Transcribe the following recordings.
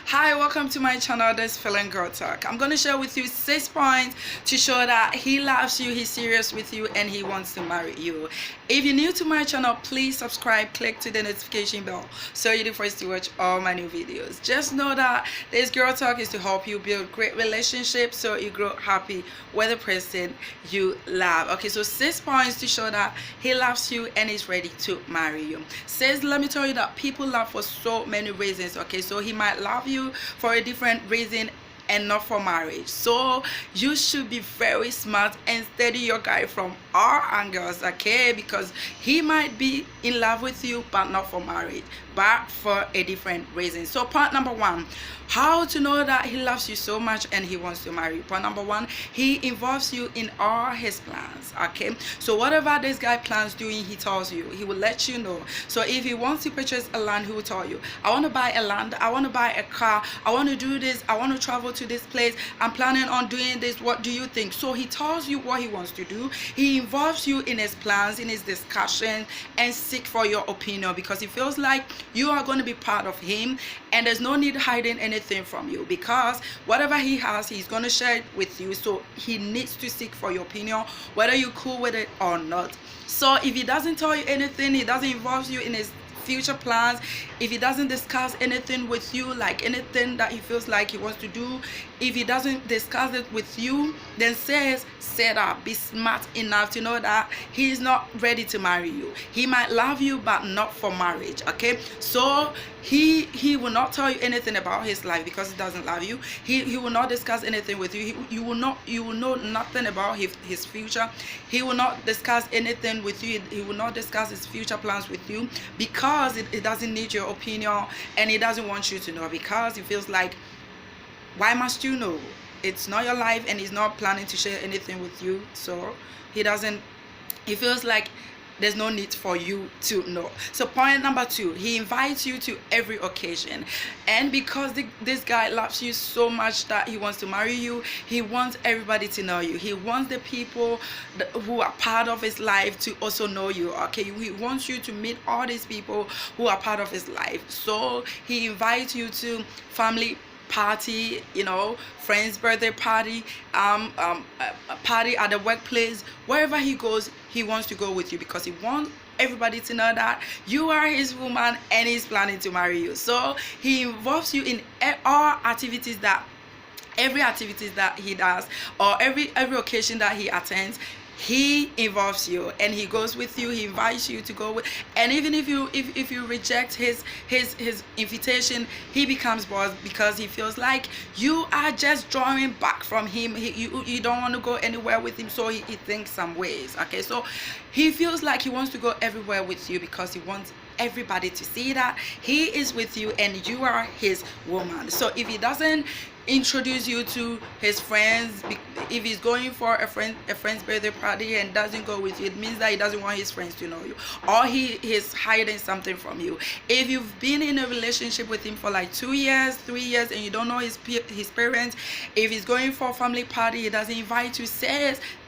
Hi, welcome to my channel. This is Felin Girl Talk. I'm going to share with you 6 points to show that he loves you, he's serious with you, and he wants to marry you. If you're new to my channel, please subscribe, click to the notification bell so you're the first to watch all my new videos. Just know that this Girl Talk is to help you build great relationships so you grow happy with the person you love. Okay, so 6 points to show that he loves you and is ready to marry you. Says, let me tell you that people love for so many reasons. Okay, so he might love you for a different reason and not for marriage. So you should be very smart and study your guy from all angles, okay? Because he might be in love with you but not for marriage, but for a different reason. So point number 1, how to know that he loves you so much and he wants to marry you. Point number 1, he involves you in all his plans, okay? So whatever this guy plans doing, he tells you, he will let you know. So if he wants to purchase a land, he will tell you, I want to buy a land, I want to buy a car, I want to do this, I want to travel to this place, I'm planning on doing this, what do you think? So he tells you what he wants to do. He involves you in his plans, in his discussion, and seek for your opinion because he feels like you are going to be part of him and there's no need hiding anything from you, because whatever he has, he's going to share it with you. So he needs to seek for your opinion, whether you're cool with it or not. So if he doesn't tell you anything, he doesn't involve you in his future plans, if he doesn't discuss anything with you, like anything that he feels like he wants to do, if he doesn't discuss it with you, then set up, be smart enough to know that he's not ready to marry you. He might love you but not for marriage, okay? So he will not tell you anything about his life because he doesn't love you. He will not discuss anything with you. You will know nothing about his future. He will not discuss anything with you. He will not discuss his future plans with you because it doesn't need your opinion, and he doesn't want you to know because he feels like, why must you know? It's not your life, and he's not planning to share anything with you. So he feels like there's no need for you to know. So point number 2, he invites you to every occasion, and because this guy loves you so much that he wants to marry you, he wants everybody to know you. He wants the people who are part of his life to also know you, okay? He wants you to meet all these people who are part of his life. So he invites you to family party, friend's birthday party, a party at the workplace. Wherever he goes, he wants to go with you because he wants everybody to know that you are his woman and he's planning to marry you. So he involves you in all activities every activities that he does, or every occasion that he attends. He involves you and he goes with you. He invites you to go with, and even if you reject his invitation, he becomes bored because he feels like you are just drawing back from him. You don't want to go anywhere with him, so he thinks some ways, okay? So he feels like he wants to go everywhere with you because he wants everybody to see that he is with you and you are his woman. So if he doesn't introduce you to his friends, if he's going for a friend's birthday party and doesn't go with you, it means that he doesn't want his friends to know you, or he is hiding something from you. If you've been in a relationship with him for like 2 years, 3 years, and you don't know his parents, if he's going for a family party, he doesn't invite you,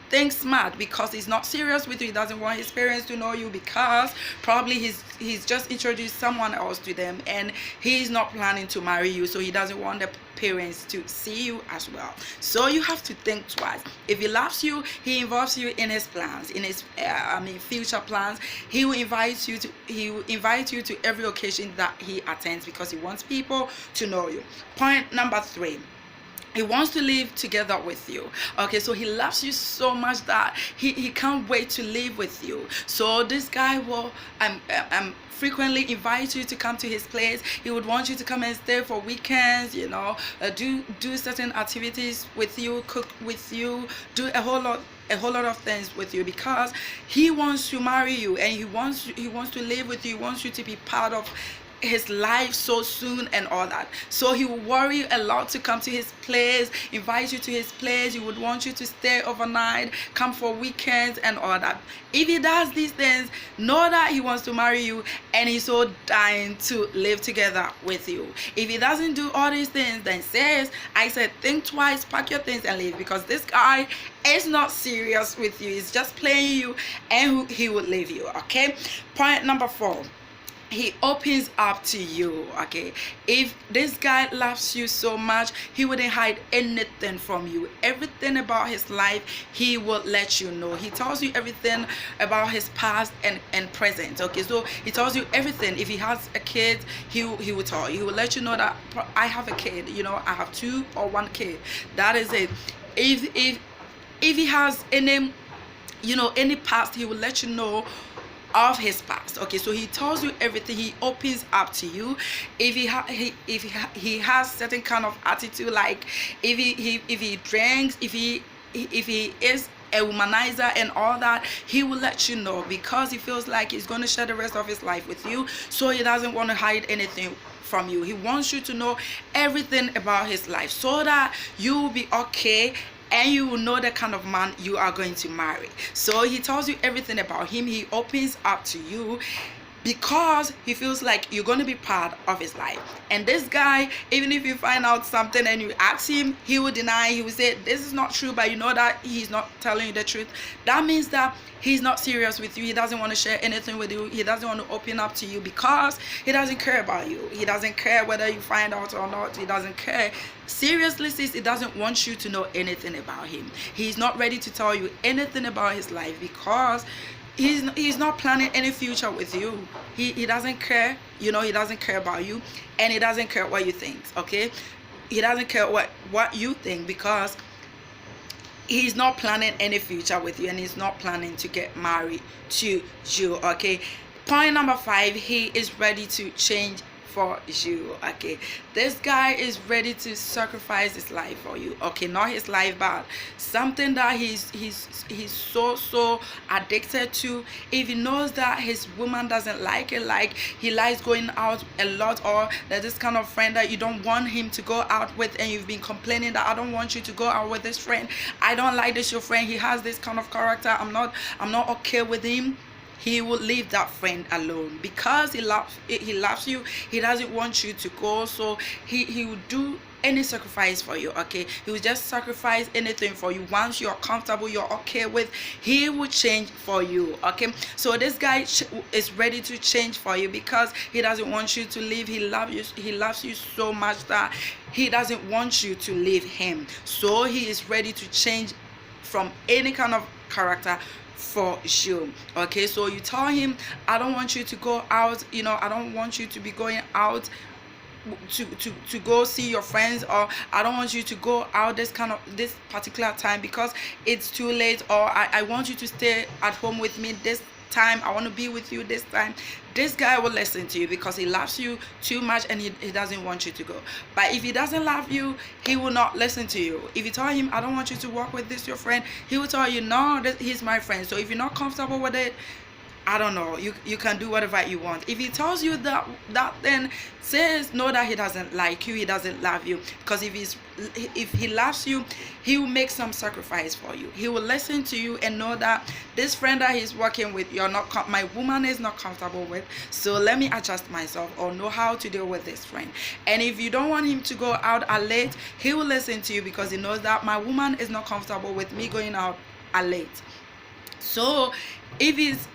think smart, because he's not serious with you. He doesn't want his parents to know you because probably he's just introduced someone else to them and he's not planning to marry you, so he doesn't want the parents to see you as well. So you have to think twice. If he loves you, he involves you in his plans, in his future plans. He will invite you to every occasion that he attends because he wants people to know you. Point number 3, he wants to live together with you, okay? So he loves you so much that he can't wait to live with you. So this guy will frequently invite you to come to his place. He would want you to come and stay for weekends, do certain activities with you, cook with you, do a whole lot of things with you because he wants to marry you and he wants to live with you. He wants you to be part of his life so soon and all that. So he will worry a lot to come to his place, invite you to his place. He would want you to stay overnight, come for weekends and all that. If he does these things, know that he wants to marry you and he's so dying to live together with you. If he doesn't do all these things, then I said think twice, pack your things and leave, because this guy is not serious with you. He's just playing you and he will leave you, okay? Point number 4. he opens up to you. Okay, if this guy loves you so much, he wouldn't hide anything from you. Everything about his life, he will let you know. He tells you everything about his past and present. Okay, so he tells you everything. If he has a kid, he will tell you. He will let you know that I have a kid, you know, I have 2 or 1 kid. That is it. If he has any, you know, any past, he will let you know of his past. Okay, so he tells you everything. He opens up to you. If he has certain kind of attitude, like if he drinks, if he is a womanizer and all that, he will let you know, because he feels like he's going to share the rest of his life with you, so he doesn't want to hide anything from you. He wants you to know everything about his life, so that you will be okay and you will know the kind of man you are going to marry. So he tells you everything about him. He opens up to you because he feels like you're going to be part of his life. And this guy, even if you find out something and you ask him, he will deny. He will say this is not true, but you know that he's not telling you the truth. That means that he's not serious with you. He doesn't want to share anything with you. He doesn't want to open up to you because he doesn't care about you. He doesn't care whether you find out or not. He doesn't care. Seriously, sis, he doesn't want you to know anything about him. He's not ready to tell you anything about his life because he's not planning any future with you. He doesn't care, you know. He doesn't care about you, and he doesn't care what you think. Okay, he doesn't care what you think, because he's not planning any future with you, and he's not planning to get married to you. Okay, point number 5, he is ready to change for you. Okay, this guy is ready to sacrifice his life for you. Okay, not his life, but something that he's so addicted to. If he knows that his woman doesn't like it, like he likes going out a lot, or there's this kind of friend that you don't want him to go out with, and you've been complaining that I don't want you to go out with this friend, I don't like this your friend, he has this kind of character, I'm not okay with him, he will leave that friend alone because he loves you. He doesn't want you to go, so he will do any sacrifice for you. Okay, he will just sacrifice anything for you. Once you're comfortable, you're okay with, he will change for you. Okay, so this guy is ready to change for you because he doesn't want you to leave. He loves you so much that he doesn't want you to leave him. So he is ready to change from any kind of character for you. Okay, so you tell him, I don't want you to go out, you know, I don't want you to be going out to go see your friends, or I don't want you to go out this particular time because it's too late, or I want you to stay at home with me this time, I want to be with you this time. This guy will listen to you because he loves you too much, and he doesn't want you to go. But if he doesn't love you, he will not listen to you. If you tell him, I don't want you to walk with this your friend, he will tell you, no, he's my friend. So if you're not comfortable with it, I don't know, you can do whatever you want. If he tells you that then says know that he doesn't like you, he doesn't love you. Because if he loves you, he will make some sacrifice for you. He will listen to you and know that this friend that he's working with, my woman is not comfortable with, so let me adjust myself or know how to deal with this friend. And if you don't want him to go out at late, he will listen to you because he knows that my woman is not comfortable with me going out at late. So if he's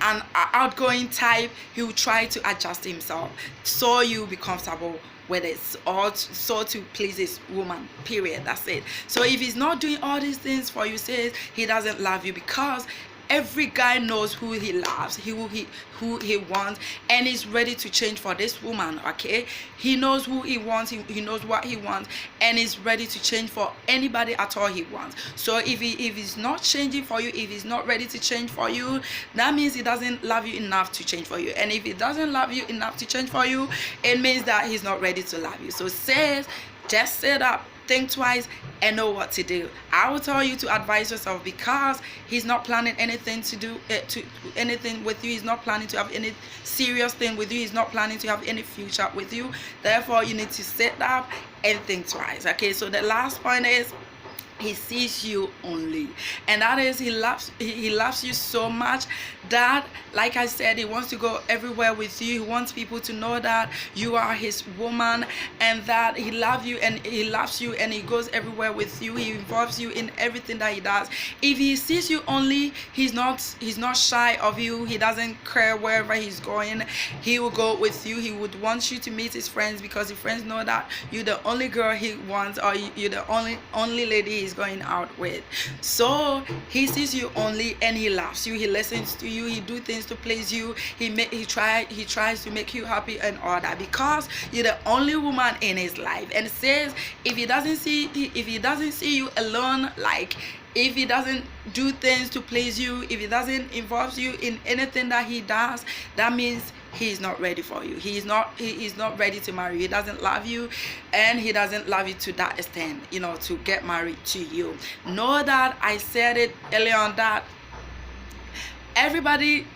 an outgoing type, he will try to adjust himself so you'll be comfortable with it, or so to please his woman, period. That's it. So if he's not doing all these things for you, says he doesn't love you, because every guy knows who he loves, who he wants, and he's ready to change for this woman. Okay, he knows who he wants, he knows what he wants, and he's ready to change for anybody at all he wants. So if he's not changing for you, if he's not ready to change for you, that means he doesn't love you enough to change for you. And if he doesn't love you enough to change for you, it means that he's not ready to love you. So says, just sit up, think twice, and know what to do. I will tell you to advise yourself, because he's not planning anything to do anything with you. He's not planning to have any serious thing with you. He's not planning to have any future with you. Therefore, you need to sit up and think twice. Okay, so the last point is, he sees you only, and that is he loves you so much that, like I said, he wants to go everywhere with you. He wants people to know that you are his woman, and that he loves you, and he goes everywhere with you. He involves you in everything that he does. If he sees you only, he's not shy of you. He doesn't care wherever he's going. He will go with you. He would want you to meet his friends, because his friends know that you're the only girl he wants, or you're the only lady he's going out with. So he sees you only, and he loves you. He listens to you. He do things to please you. He tries to make you happy and all that, because you're the only woman in his life. And it says if he doesn't see you alone, like if he doesn't do things to please you, if he doesn't involve you in anything that he does, that means he's not ready for you. He is not ready to marry you. He doesn't love you, and he doesn't love you to that extent, to get married to you. Know that I said it earlier on, that everybody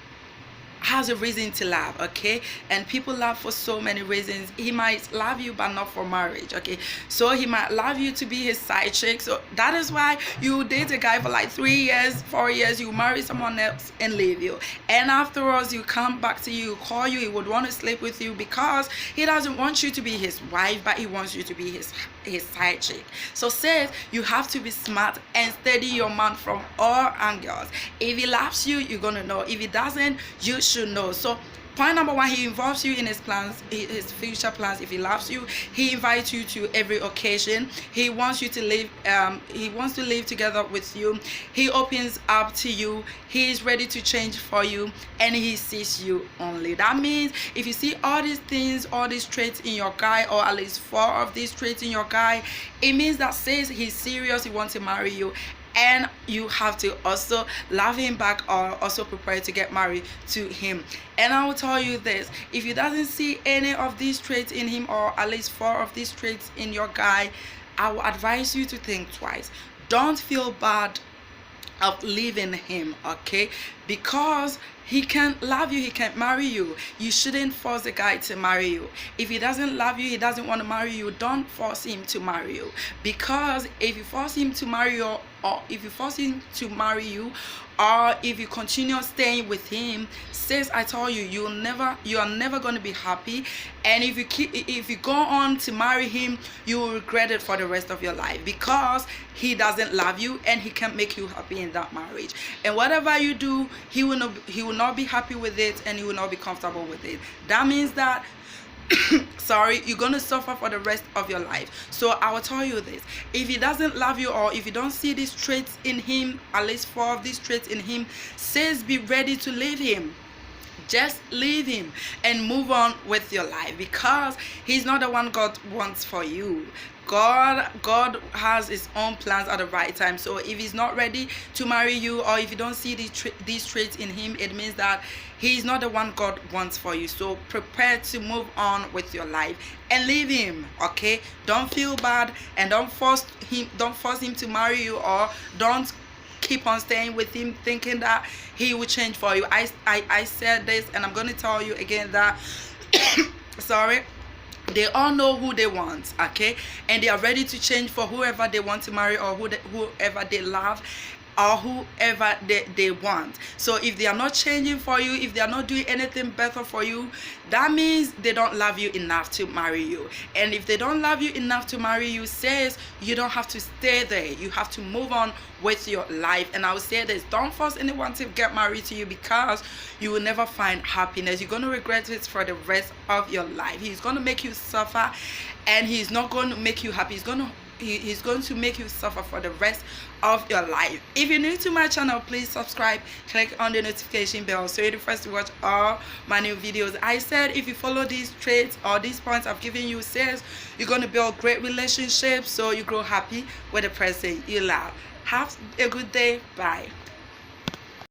has a reason to love, okay? And people love for so many reasons. He might love you, but not for marriage, okay? So he might love you to be his side chick. So that is why you date a guy for like 3 years, 4 years, you marry someone else and leave you, and afterwards you come back to you, call you, he would want to sleep with you, because he doesn't want you to be his wife, but he wants you to be his side chick. So says you have to be smart and steady your man from all angles. If he loves you, you're gonna know. If he doesn't, you should know. So point number one, he involves you in his plans, his future plans. If he loves you, he invites you to every occasion. He wants you to live, he wants to live together with you. He opens up to you. He is ready to change for you, and he sees you only. That means if you see all these things, all these traits in your guy, or at least 4 of these traits in your guy, it means that says he's serious, he wants to marry you. And you have to also love him back, or also prepare to get married to him. And I will tell you this, if you doesn't see any of these traits in him, or at least 4 of these traits in your guy, I will advise you to think twice. Don't feel bad of leaving him, okay? Because he can't love you, he can't marry you. You shouldn't force a guy to marry you. If he doesn't love you, he doesn't want to marry you, don't force him to marry you. Because if you force him to marry you, or if you continue staying with him, says I told you, you are never going to be happy. And if you go on to marry him, you will regret it for the rest of your life, because he doesn't love you, and he can't make you happy in that marriage. And whatever you do, he will not be happy with it, and he will not be comfortable with it. That means that sorry, you're gonna suffer for the rest of your life. So I will tell you this, if he doesn't love you, or if you don't see these traits in him, at least 4 of these traits in him, says be ready to leave him. Just leave him and move on with your life, because he's not the one God wants for you. God has his own plans at the right time. So if he's not ready to marry you, or if you don't see these traits in him, it means that he's not the one God wants for you. So prepare to move on with your life and leave him, okay? Don't feel bad, and don't force him to marry you, or don't keep on staying with him thinking that he will change for you. I said this, and I'm going to tell you again that sorry, they all know who they want, okay? And they are ready to change for whoever they want to marry, or whoever they love, or whoever they want. So if they are not changing for you, if they are not doing anything better for you, that means they don't love you enough to marry you. And if they don't love you enough to marry you, says you don't have to stay there. You have to move on with your life. And I will say this, don't force anyone to get married to you, because you will never find happiness. You're going to regret it for the rest of your life. He's going to make you suffer, and he's not going to make you happy. He's going to make you suffer for the rest of your life. If you're new to my channel, please subscribe, click on the notification bell so you're the first to watch all my new videos. I said if you follow these traits or these points I've given you, says you're going to build great relationships, so you grow happy with the person you love. Have a good day. Bye.